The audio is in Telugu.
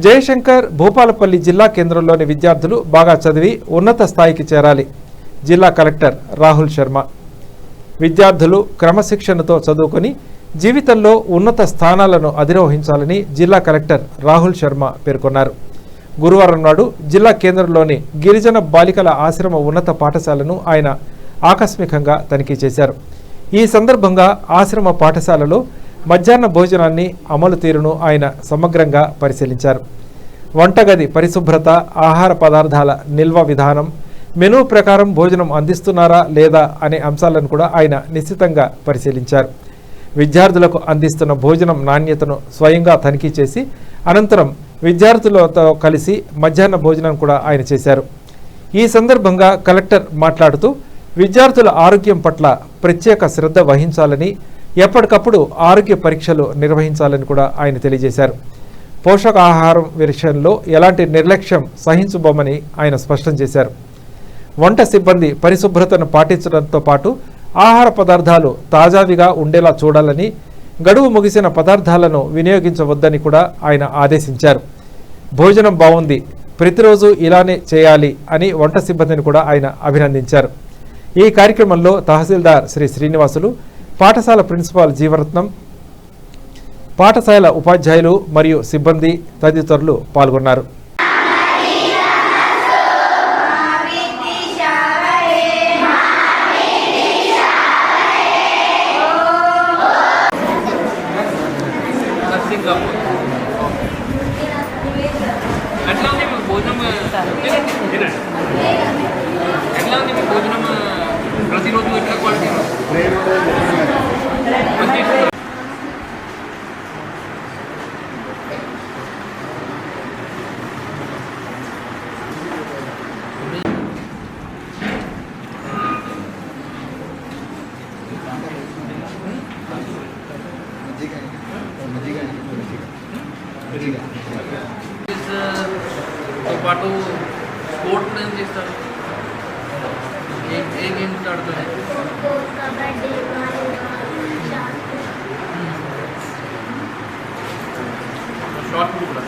జయశంకర్ భూపాలపల్లి జిల్లా కేంద్రంలోని విద్యార్థులు బాగా చదివి ఉన్నత స్థాయికి చేరాలి. జిల్లా కలెక్టర్ రాహుల్ శర్మ. విద్యార్థులు క్రమశిక్షణతో చదువుకొని జీవితంలో ఉన్నత స్థానాలను అధిరోహించాలని జిల్లా కలెక్టర్ రాహుల్ శర్మ పేర్కొన్నారు. గురువారం నాడు జిల్లా కేంద్రంలోని గిరిజన బాలికల ఆశ్రమ ఉన్నత పాఠశాలను ఆయన ఆకస్మికంగా తనిఖీ చేశారు. ఈ సందర్భంగా ఆశ్రమ పాఠశాలలో మధ్యాహ్న భోజనాన్ని అమలు తీరును ఆయన సమగ్రంగా పరిశీలించారు. వంటగది పరిశుభ్రత, ఆహార పదార్థాల నిల్వ విధానం, మెనూ ప్రకారం భోజనం అందిస్తున్నారా లేదా అనే అంశాలను కూడా ఆయన నిశ్చితంగా పరిశీలించారు. విద్యార్థులకు అందిస్తున్న భోజనం నాణ్యతను స్వయంగా తనిఖీ చేసి అనంతరం విద్యార్థులతో కలిసి మధ్యాహ్న భోజనం కూడా ఆయన చేశారు. ఈ సందర్భంగా కలెక్టర్ మాట్లాడుతూ విద్యార్థుల ఆరోగ్యం పట్ల ప్రత్యేక శ్రద్ధ వహించాలని, ఎప్పటికప్పుడు ఆరోగ్య పరీక్షలు నిర్వహించాలని కూడా ఆయన తెలియజేశారు. పోషకాహారం విషయంలో ఎలాంటి నిర్లక్ష్యం సహించబోమని ఆయన స్పష్టం చేశారు. వంట సిబ్బంది పరిశుభ్రతను పాటించడంతో పాటు ఆహార పదార్థాలు తాజావిగా ఉండేలా చూడాలని, గడువు ముగిసిన పదార్థాలను వినియోగించవద్దని కూడా ఆయన ఆదేశించారు. భోజనం బాగుంది, ప్రతిరోజు ఇలానే చేయాలి అని వంట సిబ్బందిని కూడా ఆయన అభినందించారు. ఈ కార్యక్రమంలో తహసీల్దార్ శ్రీ శ్రీనివాసులు, పాఠశాల ప్రిన్సిపాల్ జీవరత్నం, పాఠశాల ఉపాధ్యాయులు మరియు సిబ్బంది తదితరులు పాల్గొన్నారు. ప్రతిరోజు ఎట్లా క్వాలిటీ తో పాటు స్పోర్ట్స్ ఏం చేస్తారు? ఏ గేమ్స్ ఆడుతున్నాయి? షార్ట్ పుట్ కూడా